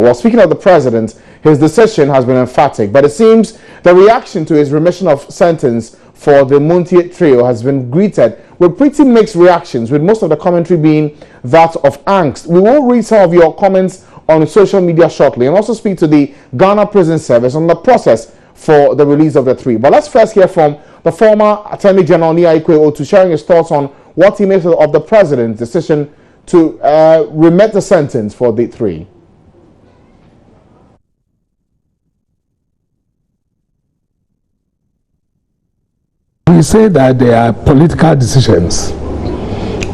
Well, speaking of the president, his decision has been emphatic, but it seems the reaction to his remission of sentence for the Montie trio has been greeted with pretty mixed reactions, with most of the commentary being that of angst. We will read some of your comments on social media shortly and also speak to the Ghana Prison Service on the process for the release of the three. But let's first hear from the former Attorney General Nia Ikwe-Otu sharing his thoughts on what he makes of the president's decision to remit the sentence for the three. We say that they are political decisions.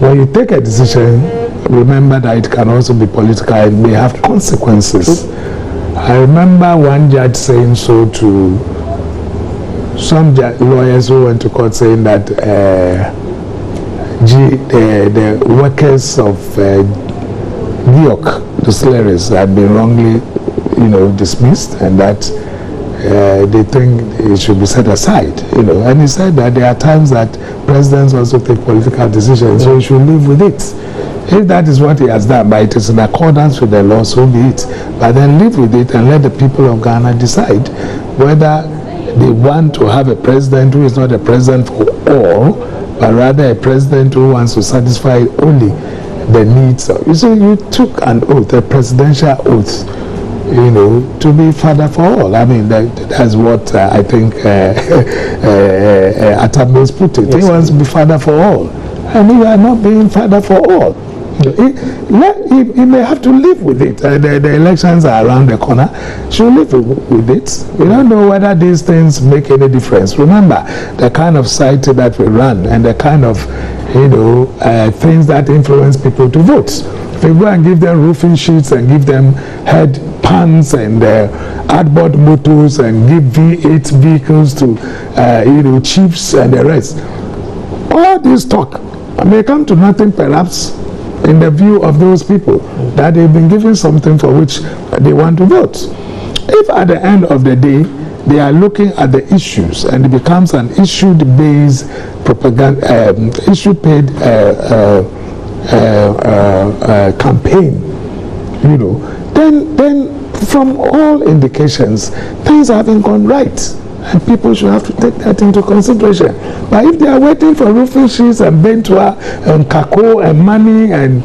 When you take a decision, remember that it can also be political and may have consequences. I remember one judge saying so to some lawyers who went to court, saying that the workers of Giok distilleries had been wrongly, dismissed, and that they think it should be set aside, And he said that there are times that presidents also take political decisions, so he should live with it. If that is what he has done, but it is in accordance with the law, so be it. But then live with it and let the people of Ghana decide whether they want to have a president who is not a president for all, but rather a president who wants to satisfy only the needs of. You see, you took an oath, a presidential oath, to be father for all. I mean, that's what I think Atambe's put it. Yes. He wants to be father for all. And you are not being father for all. He may have to live with it. The elections are around the corner. She'll live with it. We don't know whether these things make any difference. Remember, the kind of society that we run and the kind of, things that influence people to vote. If we go and give them roofing sheets and give them head pans and outboard motors and give V8 vehicles to, chiefs and the rest, all this talk may come to nothing, perhaps, in the view of those people, that they've been given something for which they want to vote. If at the end of the day they are looking at the issues and it becomes an issue-based propaganda, issue-paid campaign, then from all indications, things haven't gone right. And people should have to take that into consideration. But if they are waiting for roofing sheets and bentua and kakao and money and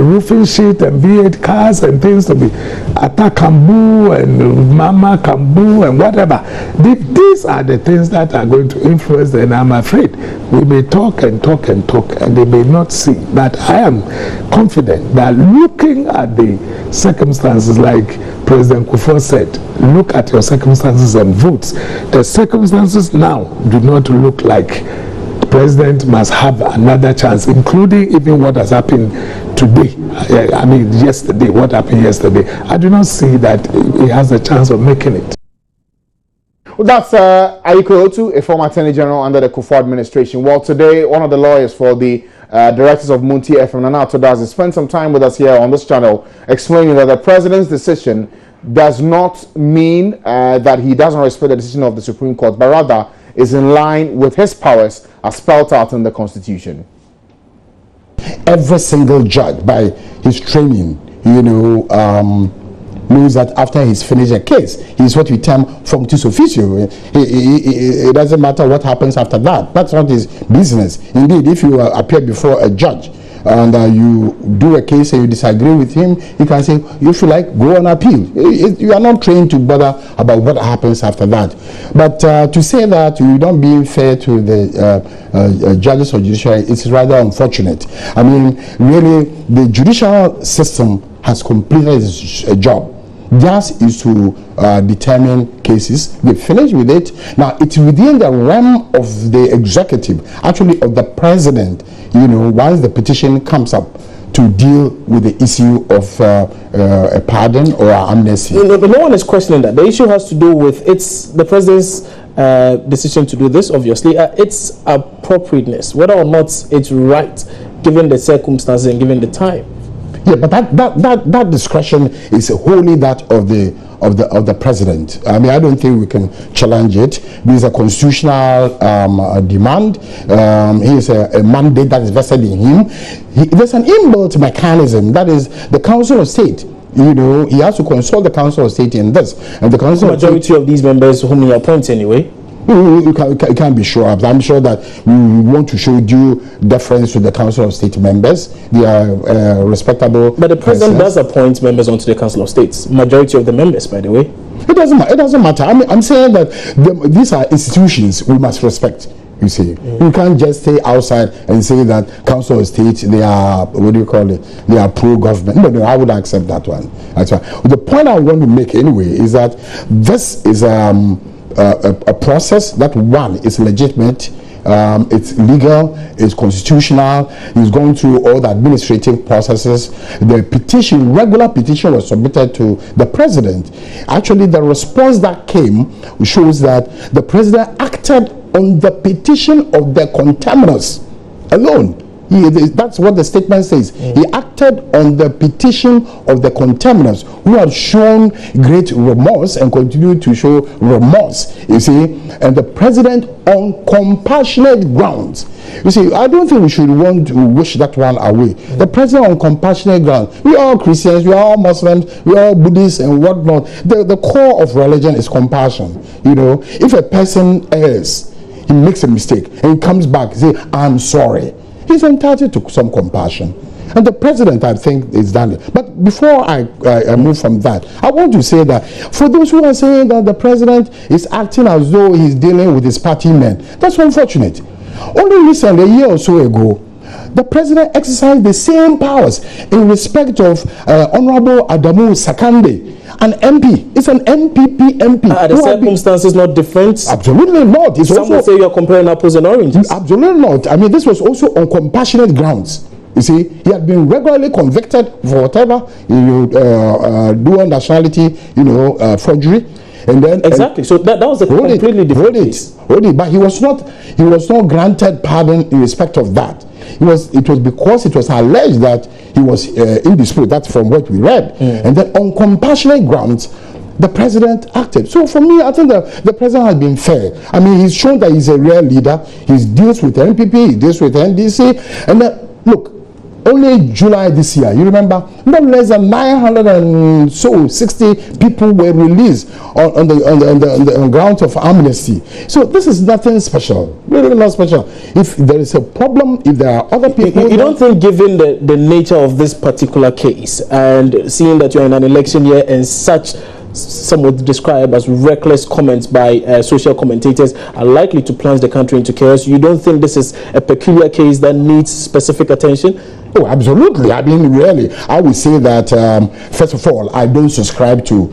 roofing sheet and V8 cars and things to be Ata Kambu and Mama Kambu and whatever, these are the things that are going to influence them. I'm afraid we may talk and talk and talk and they may not see. But I am confident that looking at the circumstances, like President Kufuor said, look at your circumstances and vote. The circumstances now do not look like the president must have another chance, including even what has happened today. I mean, yesterday, what happened yesterday. I do not see that he has a chance of making it. Well, that's Ikwe-Otu, a former Attorney General under the Kufuor administration. Well, today, one of the lawyers for the directors of Montie FM, Nana Todazi, spent some time with us here on this channel explaining that the president's decision does not mean that he doesn't respect the decision of the Supreme Court, but rather is in line with his powers as spelled out in the Constitution. Every single judge, by his training, knows that after he's finished a case, he's what we term functus officio. It doesn't matter what happens after that. That's not his business. Indeed, if you appear before a judge and you do a case and you disagree with him, you can say, you should go on appeal. You are not trained to bother about what happens after that. But to say that you don't being fair to the judges or judiciary, it's rather unfortunate. I mean, really, the judicial system has completed its job. Just is to determine cases. They finish with it. Now, it's within the realm of the executive, actually of the president, once the petition comes up, to deal with the issue of a pardon or amnesty. No one is questioning that. The issue has to do with the president's decision to do this, obviously. Its appropriateness, whether or not it's right, given the circumstances and given the time. Yeah, but that discretion is wholly that of the president. I mean, I don't think we can challenge it. There's a constitutional demand. He is a mandate that is vested in him. There's an inbuilt mechanism, that is the Council of State. you know, he has to consult the Council of State in this. And the Council majority of these members whom he appoints anyway. You can't be sure. I'm sure that we want to show due deference to the Council of State members. They are respectable. But the president does appoint members onto the Council of States. Majority of the members, by the way. It doesn't matter. I'm saying that these are institutions we must respect. You see, you can't just stay outside and say that Council of State, they are, what do you call it? They are pro-government. No, I would accept that one. That's why. The point I want to make anyway is that this is a process that, one, is legitimate, it's legal, it's constitutional, it's going through all the administrative processes. The petition, regular petition, was submitted to the president. Actually, the response that came shows that the president acted on the petition of the contemners alone. That's what the statement says. He acted on the petition of the contemners who have shown great remorse and continue to show remorse, you see, and the president on compassionate grounds. You see, I don't think we should want to wish that one away. The president on compassionate grounds. We are all Christians, we are all Muslims, we are all Buddhists and whatnot. The core of religion is compassion. You know, if a person errs, he makes a mistake and he comes back and says, I'm sorry, he's entitled to some compassion. And the president, I think, is done it. But before I move from that, I want to say that for those who are saying that the president is acting as though he's dealing with his party men, that's unfortunate. Only recently, a year or so ago, the president exercised the same powers in respect of Honorable Adamu Sakande, an MP. It's an MPP MP. Are the circumstances not different? Absolutely not. It's Some would say you're comparing apples and oranges. Absolutely not. I mean, this was also on compassionate grounds. You see, he had been regularly convicted for whatever, dual nationality, forgery. And then exactly. So that was a completely different case. But he was not granted pardon in respect of that. It was because it was alleged that he was indisposed. That's from what we read. And then on compassionate grounds, the president acted. So for me, I think the president has been fair. I mean, he's shown that he's a real leader. He deals with NPP, he deals with NDC. And then, look, only July this year, you remember, not less than 960 people were released on grounds of amnesty. So this is nothing special, really not special. If there is a problem, if there are other people... You don't think, given the nature of this particular case, and seeing that you're in an election year and such, some would describe as reckless comments by social commentators are likely to plunge the country into chaos, you don't think this is a peculiar case that needs specific attention? Oh, absolutely. I mean, really, I would say that, first of all, I don't subscribe to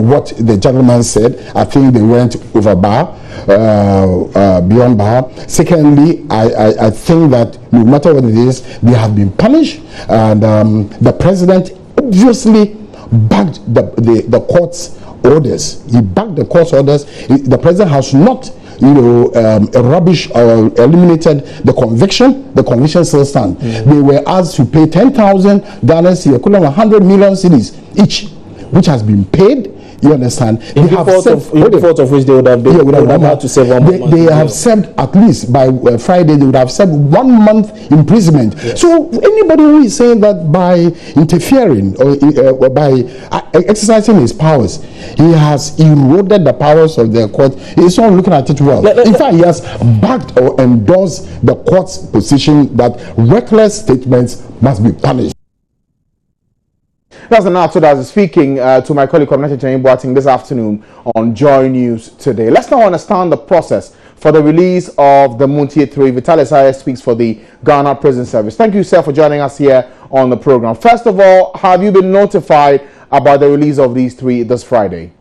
what the gentleman said. I think they went over bar, beyond bar. Secondly, I think that no matter what it is, they have been punished. And the president obviously backed the court's orders. He backed the court's orders. The president has not rubbish or eliminated the conviction. The conviction still stands. They were asked to pay $10,000, the equivalent of 100 million cedis each, which has been paid. You understand? In default of which they would have been had to serve 1 month. They have served, at least by Friday, they would have served 1 month imprisonment. Yes. So anybody who is saying that by interfering or by exercising his powers, he has eroded the powers of the court, he's not looking at it well. In fact, he has backed or endorsed the court's position that reckless statements must be punished. That's Anato that's speaking to my colleague Commissioner Boating this afternoon on Joy News Today. Let's now understand the process for the release of the Montie 3. Vitalis Ayers speaks for the Ghana Prison Service. Thank you, sir, for joining us here on the program. First of all, have you been notified about the release of these 3 this Friday?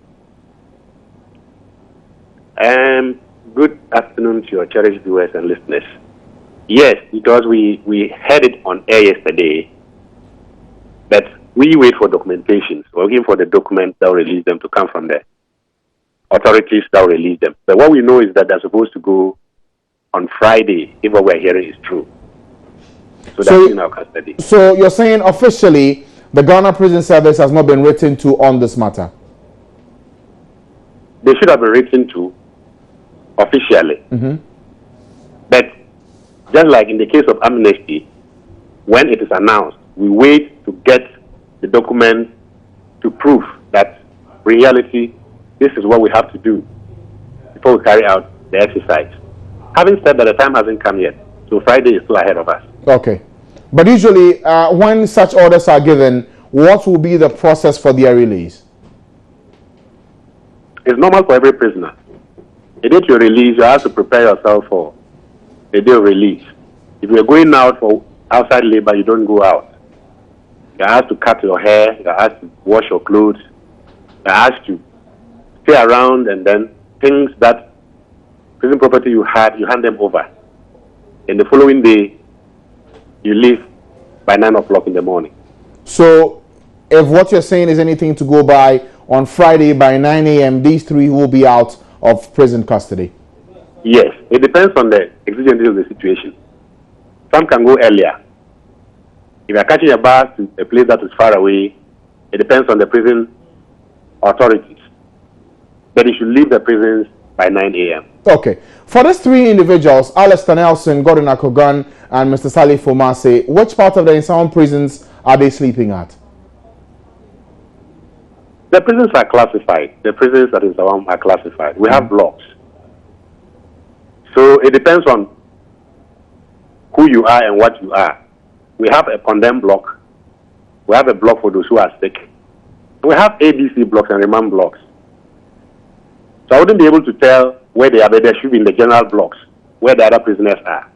Good afternoon to your cherished viewers and listeners. Yes, because we had it on air yesterday that we wait for documentation. So we're looking for the documents that will release them to come from the authorities that will release them. But what we know is that they're supposed to go on Friday, if what we're hearing is true. So that's in our custody. So you're saying officially the Ghana Prison Service has not been written to on this matter? They should have been written to officially. But just like in the case of amnesty, when it is announced, we wait to get the document to prove that reality, this is what we have to do before we carry out the exercise. Having said that, the time hasn't come yet, so Friday is still ahead of us. Okay. But usually, when such orders are given, what will be the process for their release? It's normal for every prisoner. The day you release, you have to prepare yourself for the day of release. If you're going out for outside labor, you don't go out. You're asked to cut your hair, you're asked to wash your clothes, you're asked to stay around, and then things that prison property you had, you hand them over. And the following day, you leave by 9 o'clock in the morning. So, if what you're saying is anything to go by, on Friday by 9 a.m., these three will be out of prison custody? Yes, it depends on the exigency of the situation. Some can go earlier. If you're catching a bus to a place that is far away, it depends on the prison authorities. But you should leave the prisons by 9 a.m. Okay. For these three individuals, Alistair Nelson, Gordon Akogan, and Mr. Salih Fomase, which part of the Nsawam prisons are they sleeping at? The prisons are classified. The prisons at Nsawam are classified. We have blocks. So it depends on who you are and what you are. We have a condemned block. We have a block for those who are sick. We have ABC blocks and remand blocks. So I wouldn't be able to tell where they are, but they should be in the general blocks where the other prisoners are.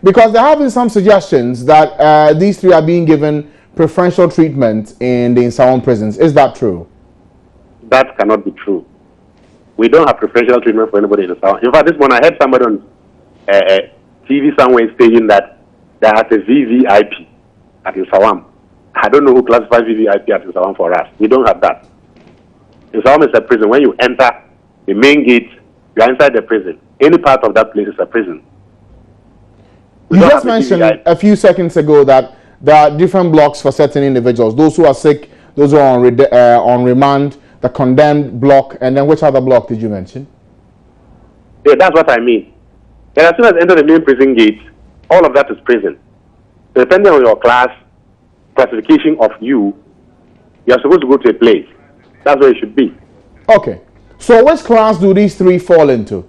Because there have been some suggestions that these three are being given preferential treatment in the Nsawam prisons. Is that true? That cannot be true. We don't have preferential treatment for anybody in Nsawam. In fact, this one I heard somebody on TV somewhere saying that there is a VVIP at Nsawam. I don't know who classifies VVIP at Nsawam for us. We don't have that. Nsawam is a prison. When you enter the main gate, you are inside the prison. Any part of that place is a prison. You just mentioned a few seconds ago that there are different blocks for certain individuals. Those who are sick, those who are on remand, the condemned block, and then which other block did you mention? Yeah, that's what I mean. And as soon as you enter the main prison gate, all of that is prison. So depending on your classification of you are supposed to go to a place. That's where it should be. Okay. So which class do these three fall into?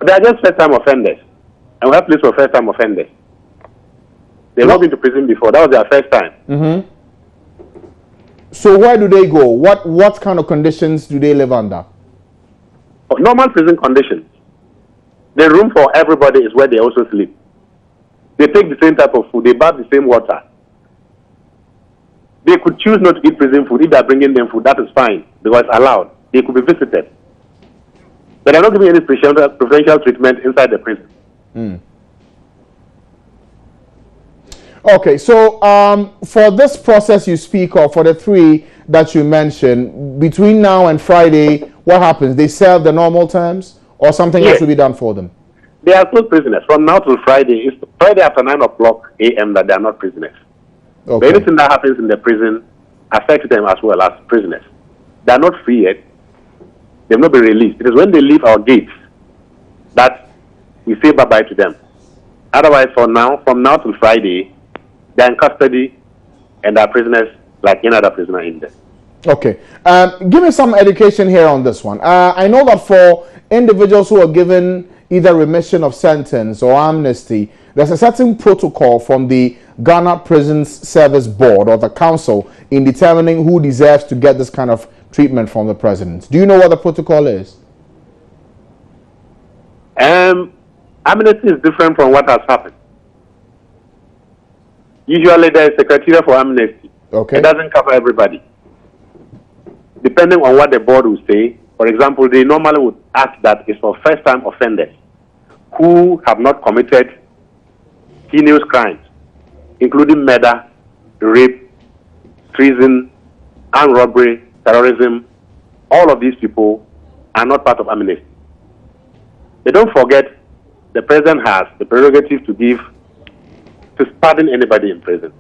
They are just first-time offenders. And we have place for first-time offenders. They've not been to prison before. That was their first time. Mm-hmm. So where do they go? What kind of conditions do they live under? Normal prison conditions. The room for everybody is where they also sleep. They take the same type of food. They bath the same water. They could choose not to eat prison food. If they are bringing them food, that is fine, because it's allowed. They could be visited. But they are not giving any preferential treatment inside the prison. Mm. Okay, so for this process you speak of, for the three that you mentioned, between now and Friday, what happens? They serve the normal terms, or something else will be done for them? They are still prisoners. From now till Friday, it's Friday after 9 o'clock a.m. that they are not prisoners. Okay. But anything that happens in the prison affects them as well as prisoners. They are not free yet. They have not been released. It is when they leave our gates that we say bye-bye to them. Otherwise, from now till Friday, they are in custody and are prisoners like any other prisoner in there. Okay. Give me some education here on this one. I know that for individuals who are given either remission of sentence or amnesty, there's a certain protocol from the Ghana Prisons Service Board or the council in determining who deserves to get this kind of treatment from the president. Do you know what the protocol is? Amnesty is different from what has happened. Usually there is a criteria for amnesty. Okay. It doesn't cover everybody. Depending on what the board will say, for example, they normally would ask that it's for first-time offenders who have not committed heinous crimes, including murder, rape, treason, armed robbery, terrorism. All of these people are not part of amnesty. But don't forget, the president has the prerogative to pardon anybody in prison.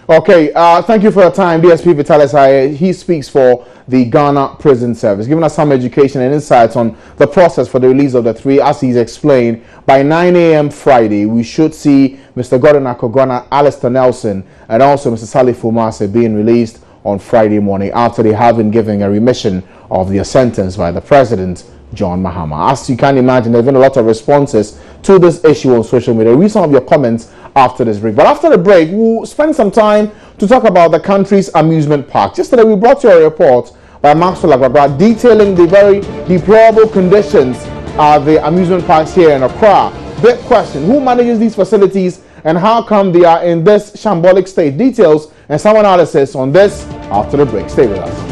Okay, thank you for your time, DSP Vitalis. He speaks for the Ghana Prison Service, giving us some education and insights on the process for the release of the three. As he's explained, by 9 a.m. Friday, we should see Mr. Gordon Akogwana, Alistair Nelson, and also Mr. Salih Fumase being released on Friday morning after they have been given a remission of their sentence by the President, John Mahama. As you can imagine, there's been a lot of responses to this issue on social media. Read some of your comments after this break. But after the break, we'll spend some time to talk about the country's amusement park. Yesterday, we brought you a report by Maxwell Agbagba detailing the very deplorable conditions of the amusement parks here in Accra. Big question, who manages these facilities and how come they are in this shambolic state? Details and some analysis on this after the break. Stay with us.